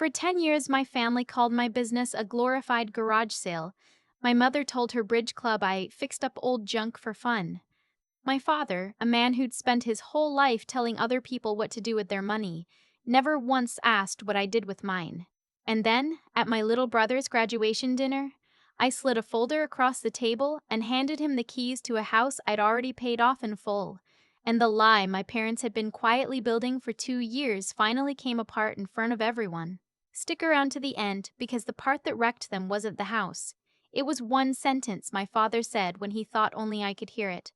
For 10 years, my family called my business a glorified garage sale. My mother told her bridge club I fixed up old junk for fun. My father, a man who'd spent his whole life telling other people what to do with their money, never once asked what I did with mine. And then, at my little brother's graduation dinner, I slid a folder across the table and handed him the keys to a house I'd already paid off in full. And the lie my parents had been quietly building for 2 years finally came apart in front of everyone. Stick around to the end because the part that wrecked them wasn't the house. It was one sentence my father said when he thought only I could hear it.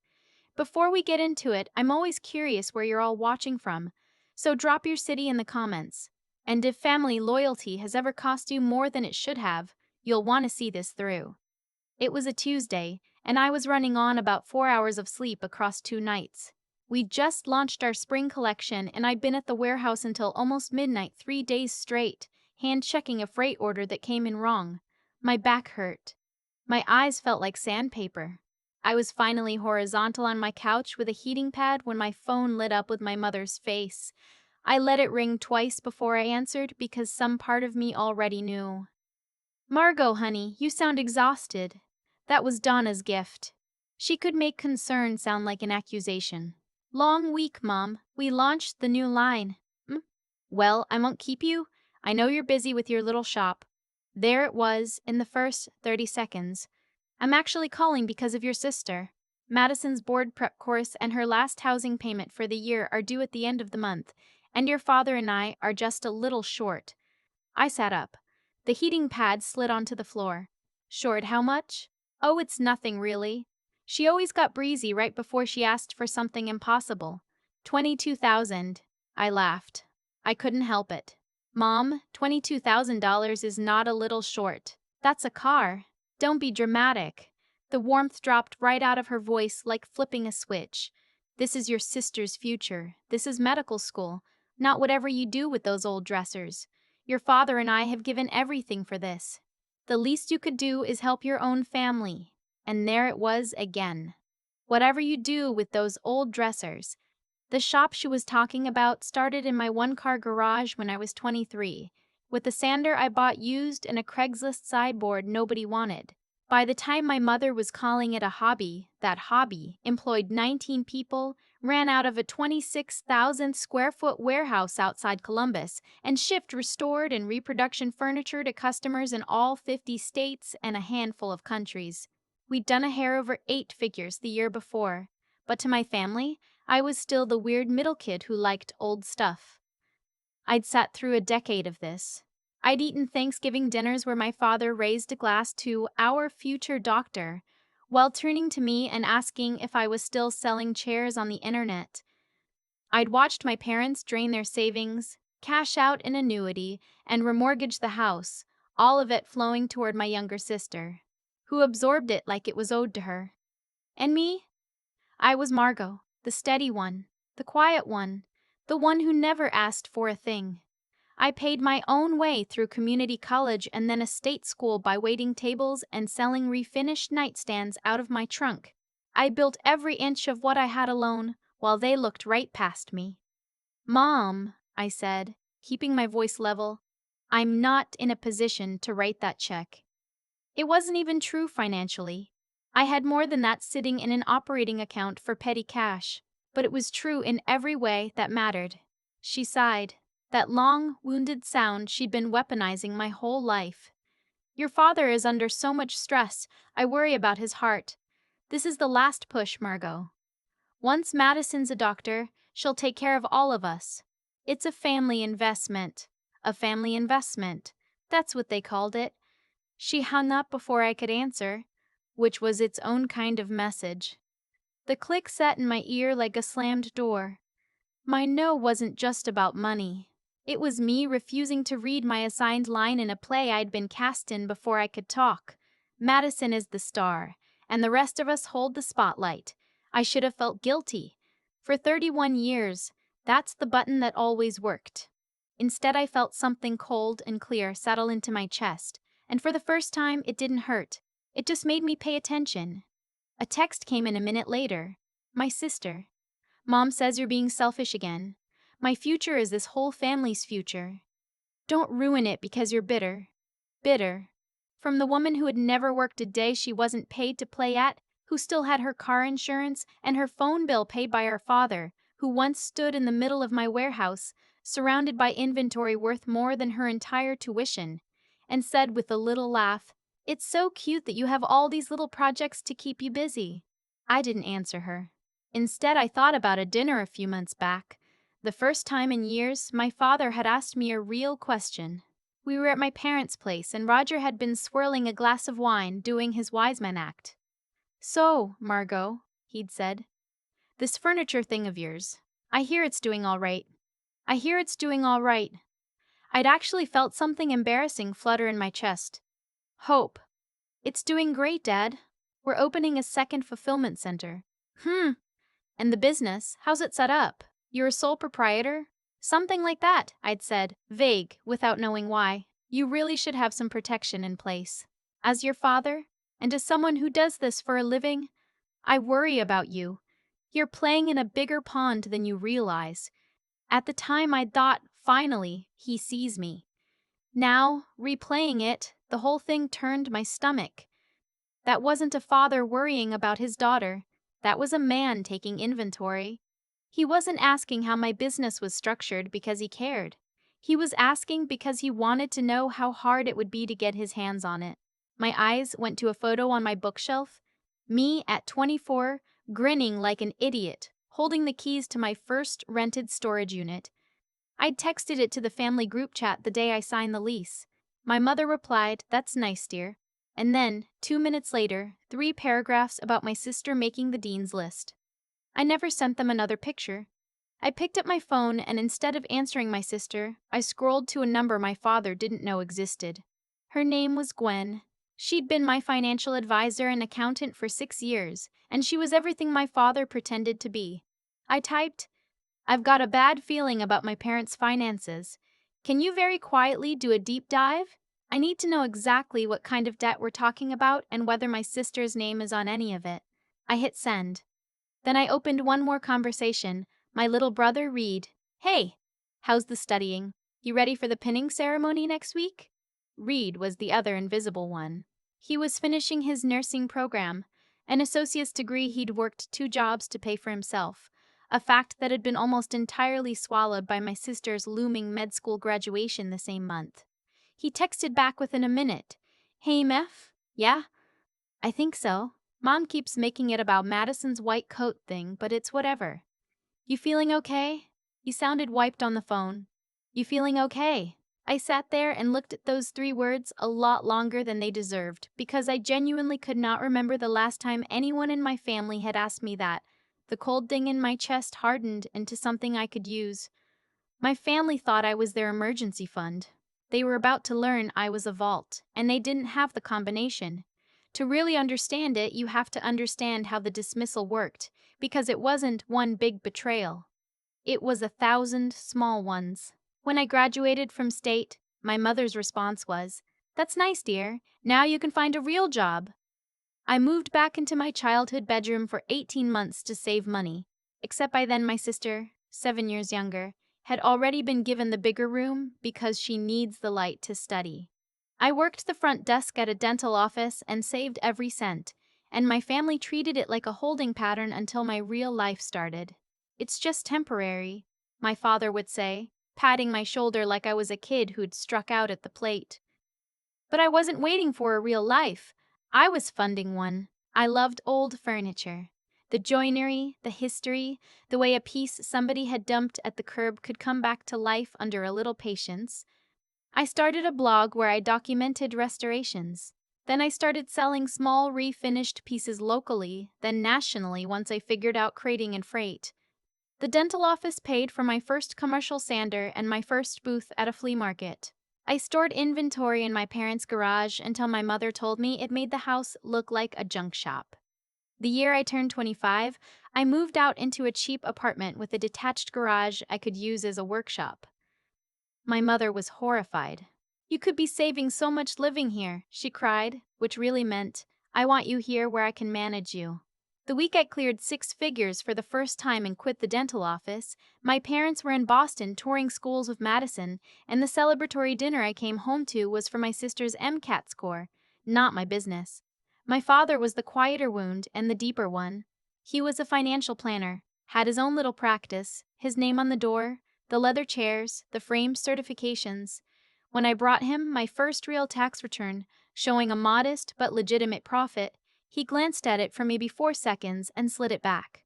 Before we get into it, I'm always curious where you're all watching from, so drop your city in the comments. And if family loyalty has ever cost you more than it should have, you'll want to see this through. It was a Tuesday, and I was running on about 4 hours of sleep across 2 nights. We'd just launched our spring collection, and I'd been at the warehouse until almost midnight 3 days straight, hand-checking a freight order that came in wrong. My back hurt. My eyes felt like sandpaper. I was finally horizontal on my couch with a heating pad when my phone lit up with my mother's face. I let it ring twice before I answered because some part of me already knew. "Margot, honey, you sound exhausted." That was Donna's gift. She could make concern sound like an accusation. "Long week, Mom. We launched the new line." Well, I won't keep you. I know you're busy with your little shop." There it was in the first 30 seconds. "I'm actually calling because of your sister. Madison's board prep course and her last housing payment for the year are due at the end of the month, and your father and I are just a little short." I sat up. The heating pad slid onto the floor. "Short how much?" "Oh, it's nothing really." She always got breezy right before she asked for something impossible. 22,000. I laughed. I couldn't help it. "Mom, $22,000 is not a little short. That's a car. Don't be dramatic." The warmth dropped right out of her voice like flipping a switch. "This is your sister's future. This is medical school, not whatever you do with those old dressers. Your father and I have given everything for this. The least you could do is help your own family." And there it was again. Whatever you do with those old dressers. The shop she was talking about started in my one-car garage when I was 23, with a sander I bought used and a Craigslist sideboard nobody wanted. By the time my mother was calling it a hobby, that hobby employed 19 people, ran out of a 26,000 square foot warehouse outside Columbus, and shipped restored and reproduction furniture to customers in all 50 states and a handful of countries. We'd done a hair over 8 figures the year before, but to my family, I was still the weird middle kid who liked old stuff. I'd sat through a decade of this. I'd eaten Thanksgiving dinners where my father raised a glass to "our future doctor," while turning to me and asking if I was still selling chairs on the internet. I'd watched my parents drain their savings, cash out an annuity, and remortgage the house, all of it flowing toward my younger sister, who absorbed it like it was owed to her. And me? I was Margot, the steady one, the quiet one, the one who never asked for a thing. I paid my own way through community college and then a state school by waiting tables and selling refinished nightstands out of my trunk. I built every inch of what I had alone, while they looked right past me. "Mom," I said, keeping my voice level, "I'm not in a position to write that check." It wasn't even true financially. I had more than that sitting in an operating account for petty cash, but it was true in every way that mattered. She sighed, that long, wounded sound she'd been weaponizing my whole life. "Your father is under so much stress, I worry about his heart. This is the last push, Margot. Once Madison's a doctor, she'll take care of all of us. It's a family investment." A family investment. That's what they called it. She hung up before I could answer, which was its own kind of message. The click sat in my ear like a slammed door. My no wasn't just about money. It was me refusing to read my assigned line in a play I'd been cast in before I could talk. Madison is the star, and the rest of us hold the spotlight. I should have felt guilty. For 31 years, that's the button that always worked. Instead, I felt something cold and clear settle into my chest, and for the first time, it didn't hurt. It just made me pay attention. A text came in a minute later. My sister. "Mom says you're being selfish again. My future is this whole family's future." Don't ruin it because you're bitter. Bitter. From the woman who had never worked a day she wasn't paid to play at, who still had her car insurance and her phone bill paid by her father, who once stood in the middle of my warehouse, surrounded by inventory worth more than her entire tuition, and said with a little laugh, "It's so cute that you have all these little projects to keep you busy." I didn't answer her. Instead, I thought about a dinner a few months back. The first time in years, my father had asked me a real question. We were at my parents' place, and Roger had been swirling a glass of wine, doing his wise man act. "So, Margot," he'd said, "this furniture thing of yours, I hear it's doing all right. I hear it's doing all right." I'd actually felt something embarrassing flutter in my chest. "Hope. It's doing great, Dad. We're opening a second fulfillment center." "And the business, how's it set up? You're a sole proprietor?" "Something like that," I'd said, vague, without knowing why. "You really should have some protection in place. As your father, and as someone who does this for a living, I worry about you. You're playing in a bigger pond than you realize." At the time, I'd thought, finally, he sees me. Now, replaying it, the whole thing turned my stomach. That wasn't a father worrying about his daughter. That was a man taking inventory. He wasn't asking how my business was structured because he cared. He was asking because he wanted to know how hard it would be to get his hands on it. My eyes went to a photo on my bookshelf. Me at 24, grinning like an idiot, holding the keys to my first rented storage unit. I'd texted it to the family group chat the day I signed the lease. My mother replied, "That's nice, dear." And then, 2 minutes later, 3 paragraphs about my sister making the dean's list. I never sent them another picture. I picked up my phone and instead of answering my sister, I scrolled to a number my father didn't know existed. Her name was Gwen. She'd been my financial advisor and accountant for 6 years, and she was everything my father pretended to be. I typed, "I've got a bad feeling about my parents' finances. Can you very quietly do a deep dive? I need to know exactly what kind of debt we're talking about and whether my sister's name is on any of it." I hit send. Then I opened one more conversation. My little brother, Reed. "Hey, how's the studying? You ready for the pinning ceremony next week?" Reed was the other invisible one. He was finishing his nursing program, an associate's degree he'd worked 2 jobs to pay for himself, a fact that had been almost entirely swallowed by my sister's looming med school graduation the same month. He texted back within a minute. "Hey, Mef? Yeah? I think so. Mom keeps making it about Madison's white coat thing, but it's whatever. You feeling okay?" He sounded wiped on the phone. "You feeling okay?" I sat there and looked at those 3 words a lot longer than they deserved, because I genuinely could not remember the last time anyone in my family had asked me that. The cold thing in my chest hardened into something I could use. My family thought I was their emergency fund. They were about to learn I was a vault, and they didn't have the combination. To really understand it, you have to understand how the dismissal worked, because it wasn't one big betrayal. It was 1,000 small ones. When I graduated from state, my mother's response was, "That's nice, dear. Now you can find a real job." I moved back into my childhood bedroom for 18 months to save money, except by then my sister, 7 years younger, had already been given the bigger room because she needs the light to study. I worked the front desk at a dental office and saved every cent, and my family treated it like a holding pattern until my real life started. "It's just temporary," my father would say, patting my shoulder like I was a kid who'd struck out at the plate. But I wasn't waiting for a real life. I was funding one. I loved old furniture. The joinery, the history, the way a piece somebody had dumped at the curb could come back to life under a little patience. I started a blog where I documented restorations. Then I started selling small refinished pieces locally, then nationally once I figured out crating and freight. The dental office paid for my first commercial sander and my first booth at a flea market. I stored inventory in my parents' garage until my mother told me it made the house look like a junk shop. The year I turned 25, I moved out into a cheap apartment with a detached garage I could use as a workshop. My mother was horrified. "You could be saving so much living here," she cried, which really meant, "I want you here where I can manage you." The week I cleared six figures for the first time and quit the dental office, my parents were in Boston touring schools with Madison, and the celebratory dinner I came home to was for my sister's MCAT score, not my business. My father was the quieter wound and the deeper one. He was a financial planner, had his own little practice, his name on the door, the leather chairs, the framed certifications. When I brought him my first real tax return, showing a modest but legitimate profit, he glanced at it for maybe 4 seconds and slid it back.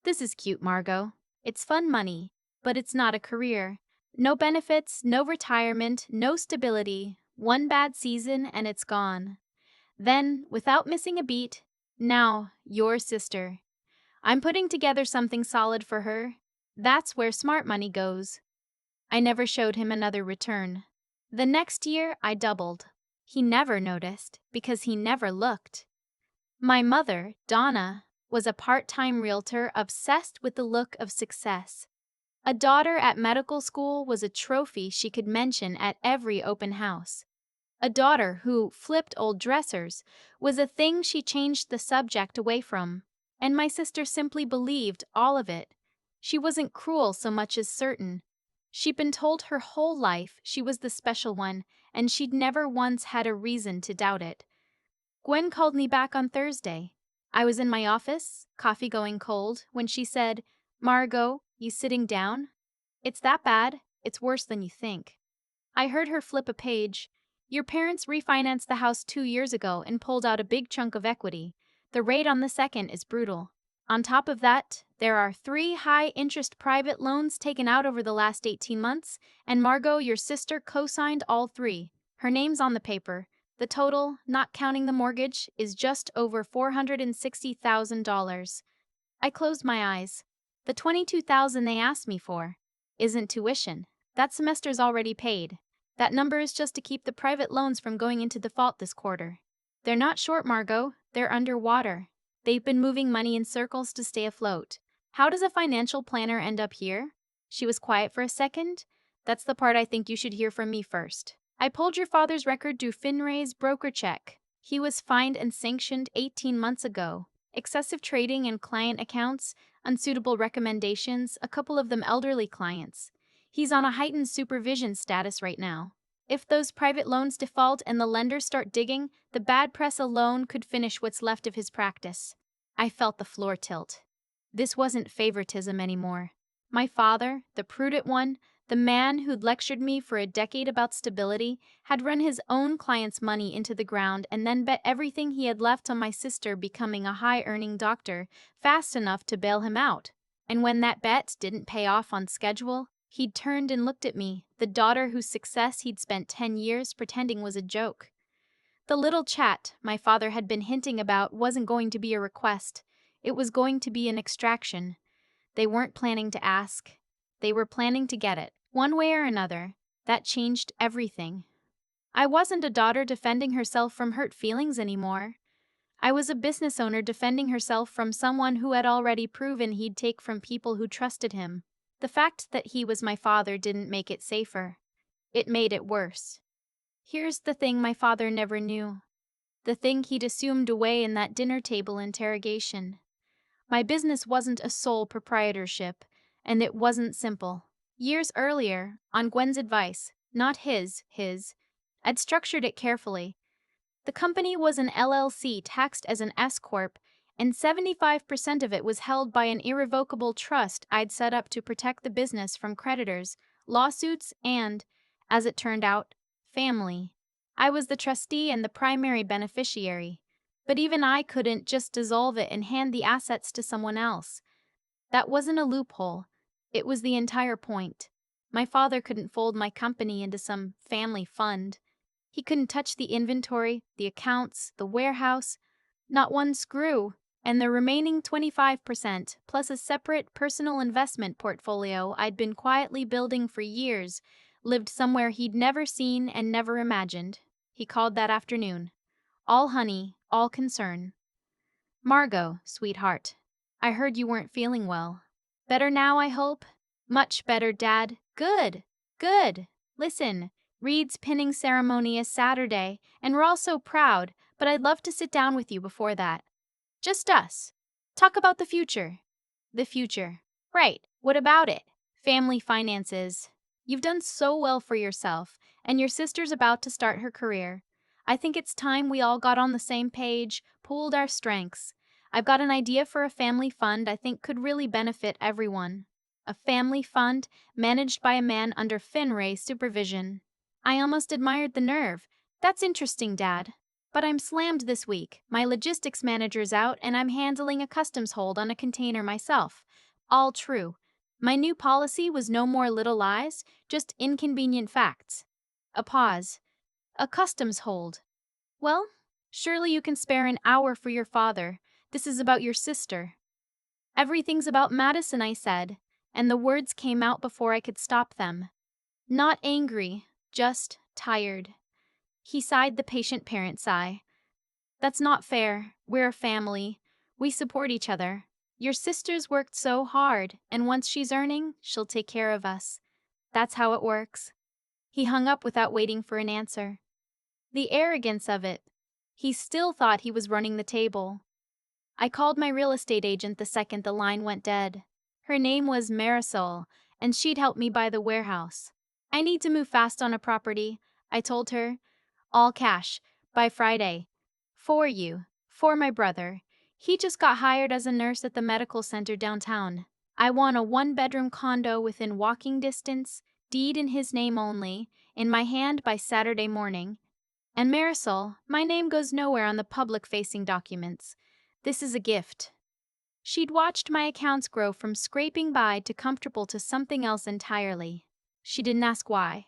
"This is cute, Margot. It's fun money, but it's not a career. No benefits, no retirement, no stability. One bad season and it's gone." Then, without missing a beat, "Now, your sister. I'm putting together something solid for her. That's where smart money goes." I never showed him another return. The next year, I doubled. He never noticed because he never looked. My mother, Donna, was a part-time realtor obsessed with the look of success. A daughter at medical school was a trophy she could mention at every open house. A daughter who flipped old dressers was a thing she changed the subject away from, and my sister simply believed all of it. She wasn't cruel so much as certain. She'd been told her whole life she was the special one, and she'd never once had a reason to doubt it. Gwen called me back on Thursday. I was in my office, coffee going cold, when she said, "Margot, you sitting down? It's that bad. It's worse than you think." I heard her flip a page. "Your parents refinanced the house 2 years ago and pulled out a big chunk of equity. The rate on the second is brutal. On top of that, there are 3 high-interest private loans taken out over the last 18 months, and Margot, your sister, co-signed all 3. Her name's on the paper. The total, not counting the mortgage, is just over $460,000. I closed my eyes. The $22,000 they asked me for isn't tuition. That semester's already paid. That number is just to keep the private loans from going into default this quarter. They're not short, Margot. They're underwater. They've been moving money in circles to stay afloat. How does a financial planner end up here?" She was quiet for a second. "That's the part I think you should hear from me first. I pulled your father's record through Finray's broker check. He was fined and sanctioned 18 months ago. Excessive trading in client accounts, unsuitable recommendations, a couple of them elderly clients. He's on a heightened supervision status right now. If those private loans default and the lenders start digging, the bad press alone could finish what's left of his practice." I felt the floor tilt. This wasn't favoritism anymore. My father, the prudent one, the man who'd lectured me for a decade about stability, had run his own clients' money into the ground and then bet everything he had left on my sister becoming a high-earning doctor fast enough to bail him out. And when that bet didn't pay off on schedule, he'd turned and looked at me, the daughter whose success he'd spent 10 years pretending was a joke. The little chat my father had been hinting about wasn't going to be a request. It was going to be an extraction. They weren't planning to ask. They were planning to get it, one way or another. That changed everything. I wasn't a daughter defending herself from hurt feelings anymore. I was a business owner defending herself from someone who had already proven he'd take from people who trusted him. The fact that he was my father didn't make it safer. It made it worse. Here's the thing my father never knew. The thing he'd assumed away in that dinner table interrogation. My business wasn't a sole proprietorship, and it wasn't simple. Years earlier, on Gwen's advice, not his, I'd structured it carefully. The company was an LLC taxed as an S-corp, and 75% of it was held by an irrevocable trust I'd set up to protect the business from creditors, lawsuits, and, as it turned out, family. I was the trustee and the primary beneficiary. But even I couldn't just dissolve it and hand the assets to someone else. That wasn't a loophole. It was the entire point. My father couldn't fold my company into some family fund. He couldn't touch the inventory, the accounts, the warehouse, not one screw, and the remaining 25%, plus a separate personal investment portfolio I'd been quietly building for years, lived somewhere he'd never seen and never imagined. He called that afternoon. All honey, all concern. "Margot, sweetheart, I heard you weren't feeling well. Better now, I hope?" "Much better, Dad." "Good, good. Listen, Reed's pinning ceremony is Saturday, and we're all so proud, but I'd love to sit down with you before that. Just us. Talk about the future. The future. Right. What about it? Family finances. You've done so well for yourself, and your sister's about to start her career. I think it's time we all got on the same page, pooled our strengths. I've got an idea for a family fund I think could really benefit everyone. A family fund managed by a man under Finray's supervision. I almost admired the nerve. That's interesting, Dad. But I'm slammed this week. My logistics manager's out, and I'm handling a customs hold on a container myself. All true. My new policy was no more little lies, just inconvenient facts. A pause. A customs hold. Well, surely you can spare an hour for your father. This is about your sister. Everything's about Madison, I said, and the words came out before I could stop them. Not angry, just tired. He sighed the patient parent sigh. That's not fair. We're a family. We support each other. Your sister's worked so hard, and once she's earning, she'll take care of us. That's how it works. He hung up without waiting for an answer. The arrogance of it. He still thought he was running the table. I called my real estate agent the second the line went dead. Her name was Marisol, and she'd help me buy the warehouse. I need to move fast on a property, I told her. All cash, by Friday. For you, for my brother. He just got hired as a nurse at the medical center downtown. I want a one-bedroom condo within walking distance, deed in his name only, in my hand by Saturday morning. And Marisol, my name goes nowhere on the public-facing documents. This is a gift. She'd watched my accounts grow from scraping by to comfortable to something else entirely. She didn't ask why.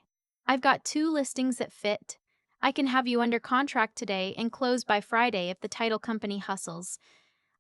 I've got 2 listings that fit. I can have you under contract today and close by Friday if the title company hustles.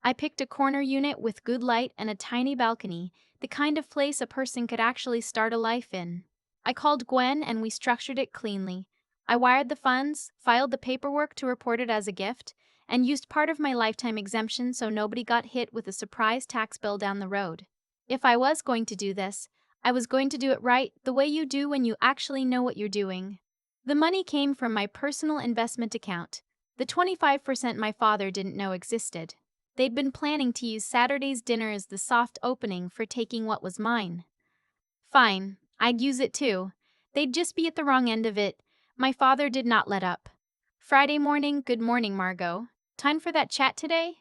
I picked a corner unit with good light and a tiny balcony, the kind of place a person could actually start a life in. I called Gwen and we structured it cleanly. I wired the funds, filed the paperwork to report it as a gift, and used part of my lifetime exemption so nobody got hit with a surprise tax bill down the road. If I was going to do this, I was going to do it right, the way you do when you actually know what you're doing. The money came from my personal investment account, the 25% my father didn't know existed. They'd been planning to use Saturday's dinner as the soft opening for taking what was mine. Fine, I'd use it too. They'd just be at the wrong end of it. My father did not let up. Friday morning, good morning, Margot. Time for that chat today?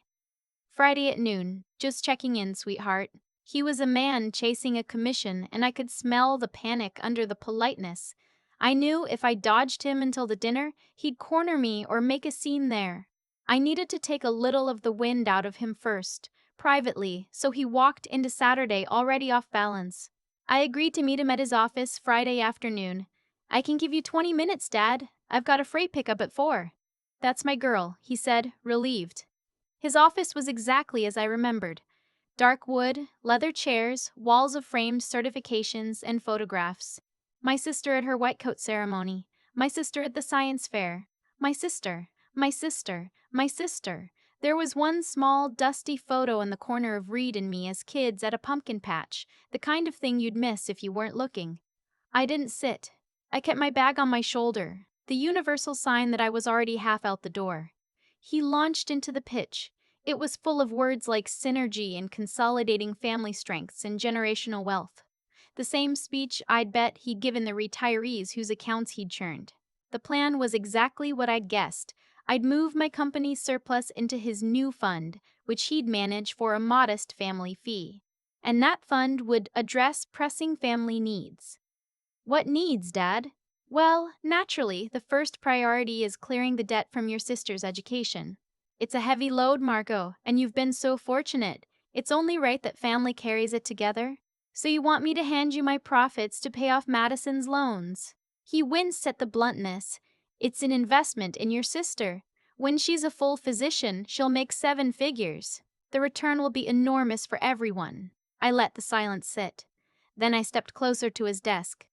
Friday at noon, just checking in, sweetheart. He was a man chasing a commission, and I could smell the panic under the politeness. I knew if I dodged him until the dinner, he'd corner me or make a scene there. I needed to take a little of the wind out of him first, privately, so he walked into Saturday already off balance. I agreed to meet him at his office Friday afternoon. I can give you 20 minutes, Dad. I've got a freight pickup at 4. That's my girl, he said, relieved. His office was exactly as I remembered. Dark wood, leather chairs, walls of framed certifications and photographs. My sister at her white coat ceremony. My sister at the science fair. My sister. My sister. My sister. There was one small, dusty photo in the corner of Reed and me as kids at a pumpkin patch, the kind of thing you'd miss if you weren't looking. I didn't sit. I kept my bag on my shoulder, the universal sign that I was already half out the door. He launched into the pitch. It was full of words like synergy and consolidating family strengths and generational wealth. The same speech I'd bet he'd given the retirees whose accounts he'd churned. The plan was exactly what I'd guessed. I'd move my company's surplus into his new fund, which he'd manage for a modest family fee. And that fund would address pressing family needs. What needs, Dad? Well, naturally, the first priority is clearing the debt from your sister's education. It's a heavy load, Margot, and you've been so fortunate. It's only right that family carries it together. So you want me to hand you my profits to pay off Madison's loans? He winced at the bluntness. It's an investment in your sister. When she's a full physician, she'll make 7 figures. The return will be enormous for everyone. I let the silence sit. Then I stepped closer to his desk.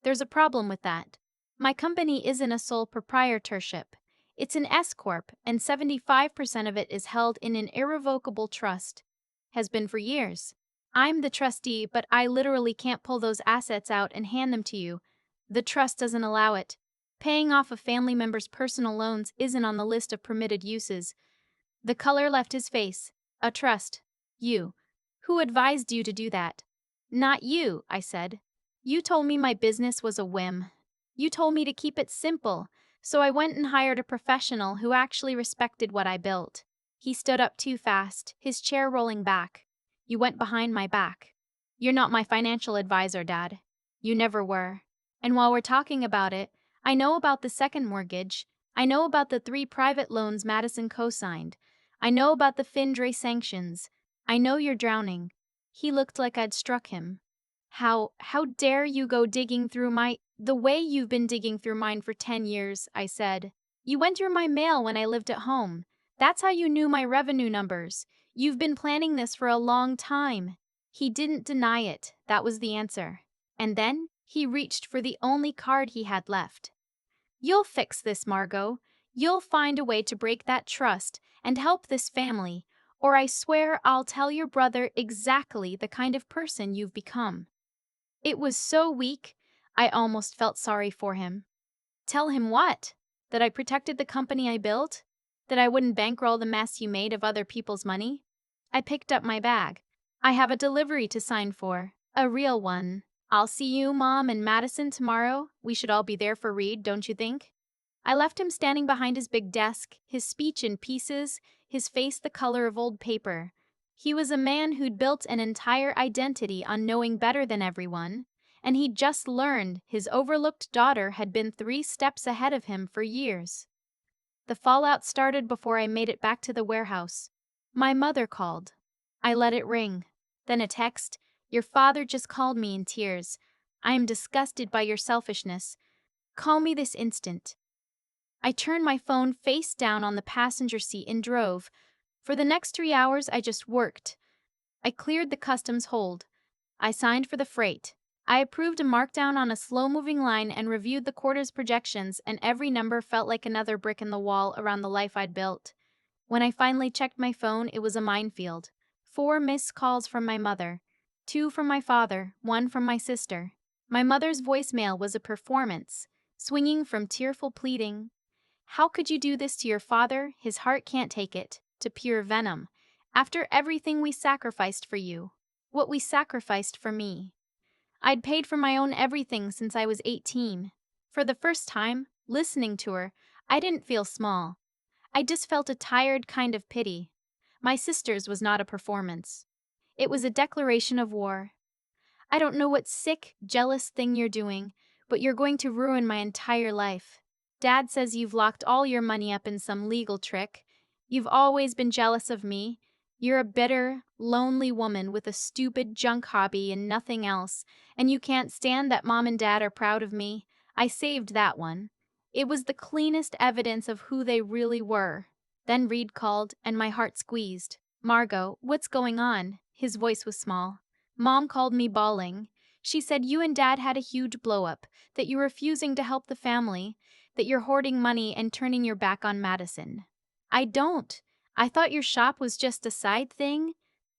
There's a problem with that. My company isn't a sole proprietorship. It's an S-corp, and 75% of it is held in an irrevocable trust. Has been for years. I'm the trustee, but I literally can't pull those assets out and hand them to you. The trust doesn't allow it. Paying off a family member's personal loans isn't on the list of permitted uses. The color left his face. A trust. You. Who advised you to do that? Not you, I said. You told me my business was a whim. You told me to keep it simple, so I went and hired a professional who actually respected what I built. He stood up too fast, his chair rolling back. You went behind my back. You're not my financial advisor, Dad. You never were. And while we're talking about it, I know about the second mortgage. I know about the 3 private loans Madison co-signed. I know about the FinDre sanctions. I know you're drowning. He looked like I'd struck him. How dare you go digging through the way you've been digging through mine for 10 years, I said. You went through my mail when I lived at home. That's how you knew my revenue numbers. You've been planning this for a long time. He didn't deny it, that was the answer. And then, he reached for the only card he had left. You'll fix this, Margot. You'll find a way to break that trust and help this family, or I swear I'll tell your brother exactly the kind of person you've become. It was so weak, I almost felt sorry for him. Tell him what? That I protected the company I built? That I wouldn't bankroll the mess you made of other people's money? I picked up my bag. I have a delivery to sign for, a real one. I'll see you, Mom, and Madison tomorrow. We should all be there for Reed, don't you think? I left him standing behind his big desk, his speech in pieces, his face the color of old paper. He was a man who'd built an entire identity on knowing better than everyone, and he'd just learned his overlooked daughter had been 3 steps ahead of him for years. The fallout started before I made it back to the warehouse. My mother called. I let it ring. Then a text. Your father just called me in tears. I am disgusted by your selfishness. Call me this instant. I turned my phone face down on the passenger seat and drove. For the next 3 hours, I just worked. I cleared the customs hold. I signed for the freight. I approved a markdown on a slow-moving line and reviewed the quarter's projections, and every number felt like another brick in the wall around the life I'd built. When I finally checked my phone, it was a minefield. 4 missed calls from my mother, 2 from my father, 1 from my sister. My mother's voicemail was a performance, swinging from tearful pleading. How could you do this to your father? His heart can't take it, to pure venom. After everything we sacrificed for you, what we sacrificed for me. I'd paid for my own everything since I was 18. For the first time, listening to her, I didn't feel small. I just felt a tired kind of pity. My sister's was not a performance. It was a declaration of war. I don't know what sick, jealous thing you're doing, but you're going to ruin my entire life. Dad says you've locked all your money up in some legal trick. You've always been jealous of me. You're a bitter, lonely woman with a stupid junk hobby and nothing else, and you can't stand that Mom and Dad are proud of me. I saved that one. It was the cleanest evidence of who they really were. Then Reed called, and my heart squeezed. Margot, what's going on? His voice was small. Mom called me bawling. She said you and Dad had a huge blow-up, that you're refusing to help the family, that you're hoarding money and turning your back on Madison. I don't. I thought your shop was just a side thing.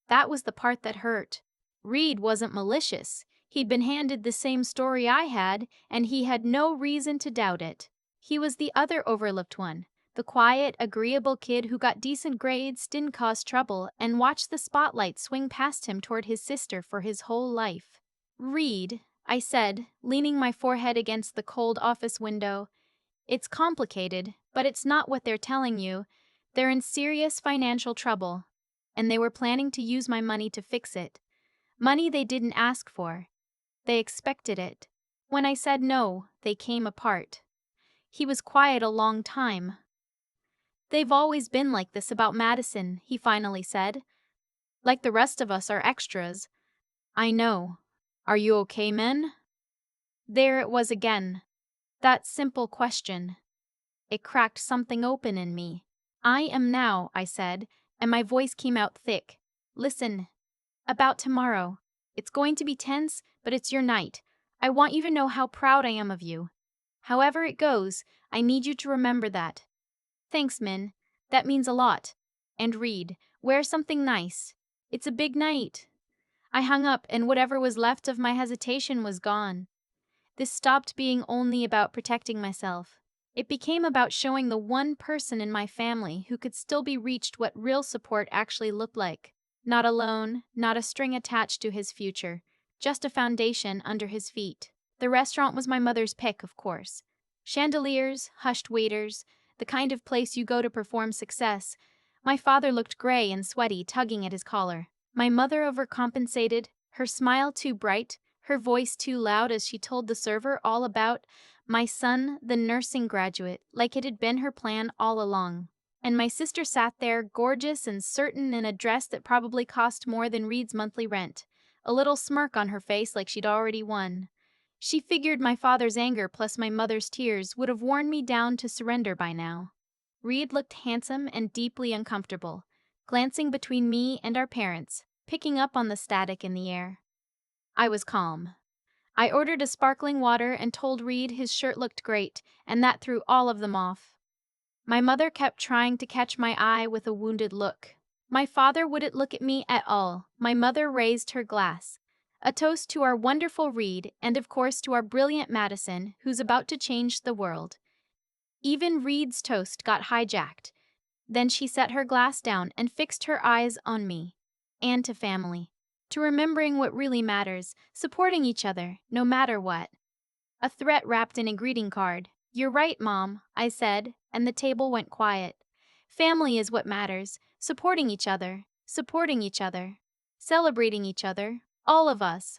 That was the part that hurt. Reed wasn't malicious. He'd been handed the same story I had, and he had no reason to doubt it. He was the other overlooked one, the quiet, agreeable kid who got decent grades, didn't cause trouble, and watched the spotlight swing past him toward his sister for his whole life. Reed, I said, leaning my forehead against the cold office window. It's complicated, but it's not what they're telling you. They're in serious financial trouble, and they were planning to use my money to fix it. Money they didn't ask for. They expected it. When I said no, they came apart. He was quiet a long time. They've always been like this about Madison, he finally said. Like the rest of us are extras. I know. Are you okay, men? There it was again. That simple question. It cracked something open in me. I am now, I said, and my voice came out thick. Listen. About tomorrow. It's going to be tense, but it's your night. I want you to know how proud I am of you. However it goes, I need you to remember that. Thanks, Min. That means a lot. And Reed, wear something nice. It's a big night. I hung up, and whatever was left of my hesitation was gone. This stopped being only about protecting myself. It became about showing the one person in my family who could still be reached what real support actually looked like. Not a loan, not a string attached to his future, just a foundation under his feet. The restaurant was my mother's pick, of course. Chandeliers, hushed waiters, the kind of place you go to perform success. My father looked gray and sweaty, tugging at his collar. My mother overcompensated, her smile too bright, her voice too loud as she told the server all about my son, the nursing graduate, like it had been her plan all along. And my sister sat there, gorgeous and certain in a dress that probably cost more than Reed's monthly rent, a little smirk on her face like she'd already won. She figured my father's anger plus my mother's tears would have worn me down to surrender by now. Reed looked handsome and deeply uncomfortable, glancing between me and our parents, picking up on the static in the air. I was calm. I ordered a sparkling water and told Reed his shirt looked great, and that threw all of them off. My mother kept trying to catch my eye with a wounded look. My father wouldn't look at me at all. My mother raised her glass. A toast to our wonderful Reed, and of course to our brilliant Madison, who's about to change the world. Even Reed's toast got hijacked. Then she set her glass down and fixed her eyes on me. And to family. To remembering what really matters, supporting each other, no matter what. A threat wrapped in a greeting card. "You're right, Mom," I said, and the table went quiet. Family is what matters. Supporting each other. Supporting each other. Celebrating each other. All of us.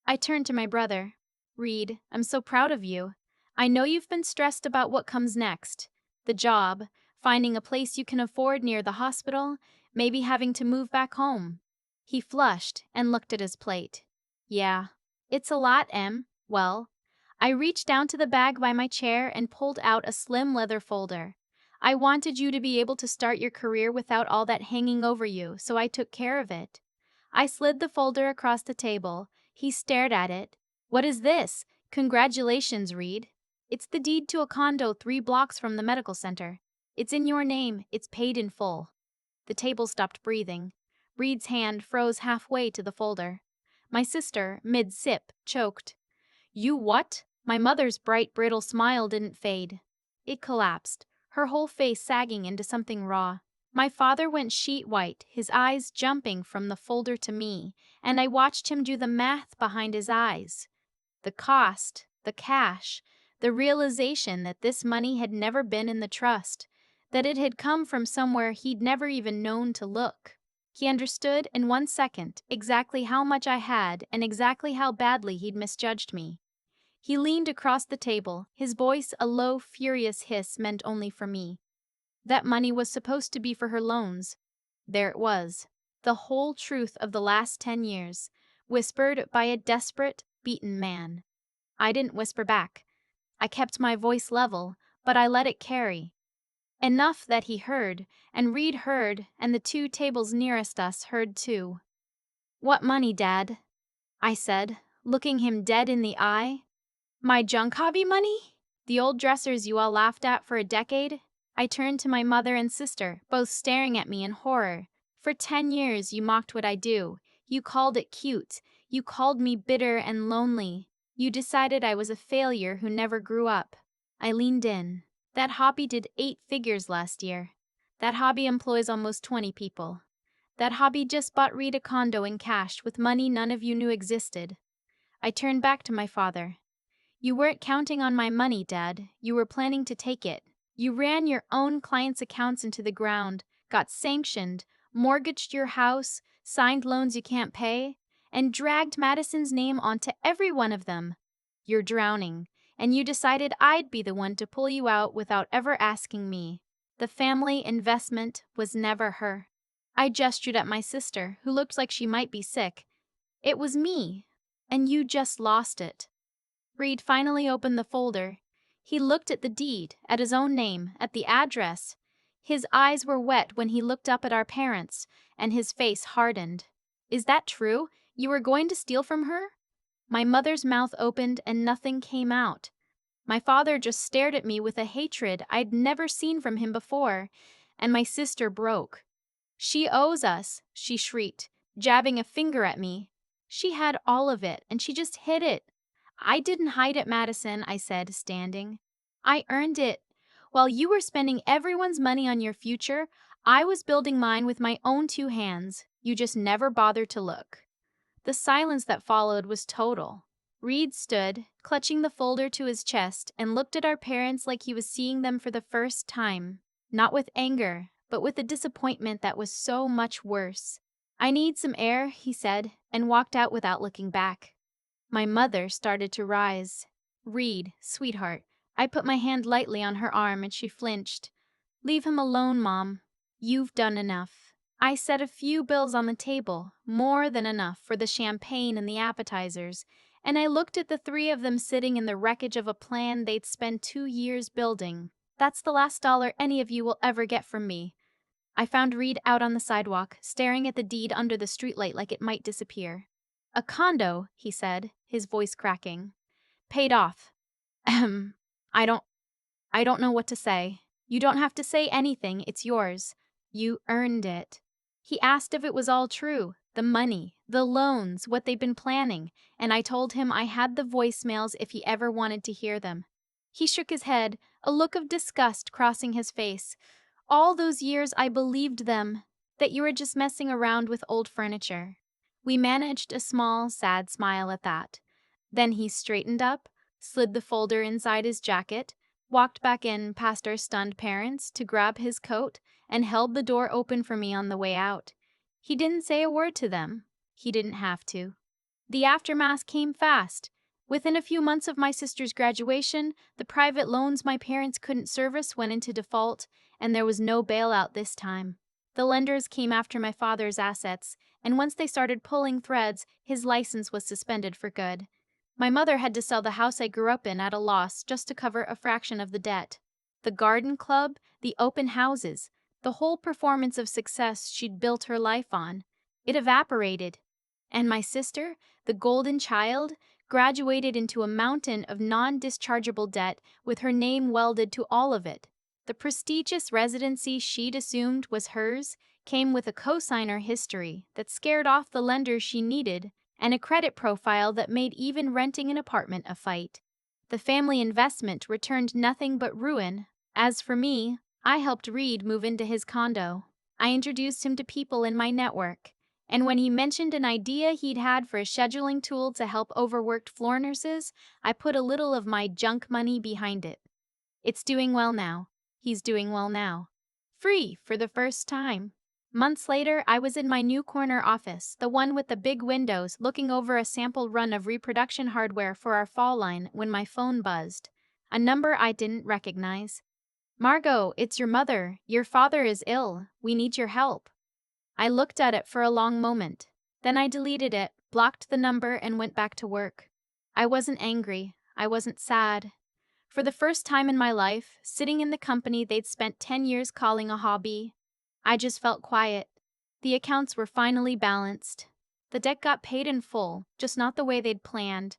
I turned to my brother. "Reed, I'm so proud of you. I know you've been stressed about what comes next. The job, finding a place you can afford near the hospital, maybe having to move back home." He flushed and looked at his plate. "Yeah, it's a lot, Em. Well," I reached down to the bag by my chair and pulled out a slim leather folder. "I wanted you to be able to start your career without all that hanging over you, so I took care of it." I slid the folder across the table. He stared at it. "What is this?" "Congratulations, Reed. It's the deed to a condo 3 blocks from the medical center. It's in your name. It's paid in full." The table stopped breathing. Reed's hand froze halfway to the folder. My sister, mid-sip, choked. "You what?" My mother's bright, brittle smile didn't fade. It collapsed, her whole face sagging into something raw. My father went sheet white, his eyes jumping from the folder to me, and I watched him do the math behind his eyes. The cost, the cash, the realization that this money had never been in the trust, that it had come from somewhere he'd never even known to look. He understood in 1 second exactly how much I had and exactly how badly he'd misjudged me. He leaned across the table, his voice a low, furious hiss meant only for me. That money was supposed to be for her loans. There it was, the whole truth of the last 10 years, whispered by a desperate, beaten man. I didn't whisper back. I kept my voice level, but I let it carry. Enough that he heard, and Reed heard, and the 2 tables nearest us heard too. "What money, Dad?" I said, looking him dead in the eye. "My junk hobby money? The old dressers you all laughed at for a decade?" I turned to my mother and sister, both staring at me in horror. "For 10 years you mocked what I do. You called it cute. You called me bitter and lonely. You decided I was a failure who never grew up." I leaned in. "That hobby did 8 figures last year. That hobby employs almost 20 people. That hobby just bought Reed a condo in cash with money none of you knew existed." I turned back to my father. "You weren't counting on my money, Dad. You were planning to take it. You ran your own clients' accounts into the ground, got sanctioned, mortgaged your house, signed loans you can't pay, and dragged Madison's name onto every one of them. You're drowning, and you decided I'd be the one to pull you out without ever asking me. The family investment was never her." I gestured at my sister, who looked like she might be sick. "It was me, and you just lost it." Reed finally opened the folder. He looked at the deed, at his own name, at the address. His eyes were wet when he looked up at our parents, and his face hardened. "Is that true? You were going to steal from her?" My mother's mouth opened and nothing came out. My father just stared at me with a hatred I'd never seen from him before, and my sister broke. "She owes us," she shrieked, jabbing a finger at me. "She had all of it, and she just hid it." "I didn't hide it, Madison," I said, standing. "I earned it. While you were spending everyone's money on your future, I was building mine with my own 2 hands. You just never bothered to look. The silence that followed was total. Reed stood, clutching the folder to his chest, and looked at our parents like he was seeing them for the first time. Not with anger, but with a disappointment that was so much worse. "I need some air," he said, and walked out without looking back. My mother started to rise. "Reed, sweetheart." I put my hand lightly on her arm and she flinched. "Leave him alone, Mom. You've done enough." I set a few bills on the table, more than enough for the champagne and the appetizers, and I looked at the three of them sitting in the wreckage of a plan they'd spent 2 years building. "That's the last dollar any of you will ever get from me." I found Reed out on the sidewalk, staring at the deed under the streetlight like it might disappear. "A condo," he said, his voice cracking. "Paid off." Ahem. I don't I don't know what to say. "You don't have to say anything, it's yours. You earned it." He asked if it was all true, the money, the loans, what they'd been planning, and I told him I had the voicemails if he ever wanted to hear them. He shook his head, a look of disgust crossing his face. "All those years I believed them, that you were just messing around with old furniture." We managed a small, sad smile at that. Then he straightened up, slid the folder inside his jacket, walked back in past our stunned parents to grab his coat, and held the door open for me on the way out. He didn't say a word to them. He didn't have to. The aftermath came fast. Within a few months of my sister's graduation, the private loans my parents couldn't service went into default, and there was no bailout this time. The lenders came after my father's assets, and once they started pulling threads, his license was suspended for good. My mother had to sell the house I grew up in at a loss just to cover a fraction of the debt. The garden club, the open houses, the whole performance of success she'd built her life on, it evaporated. And my sister, the golden child, graduated into a mountain of non-dischargeable debt with her name welded to all of it. The prestigious residency she'd assumed was hers came with a cosigner history that scared off the lenders she needed and a credit profile that made even renting an apartment a fight. The family investment returned nothing but ruin. As for me, I helped Reed move into his condo. I introduced him to people in my network. And when he mentioned an idea he'd had for a scheduling tool to help overworked floor nurses, I put a little of my junk money behind it. It's doing well now. He's doing well now. Free for the first time. Months later, I was in my new corner office, the one with the big windows, looking over a sample run of reproduction hardware for our fall line when my phone buzzed. A number I didn't recognize. "Margot, it's your mother. Your father is ill. We need your help." I looked at it for a long moment. Then I deleted it, blocked the number, and went back to work. I wasn't angry. I wasn't sad. For the first time in my life, sitting in the company they'd spent 10 years calling a hobby, I just felt quiet. The accounts were finally balanced. The debt got paid in full, just not the way they'd planned.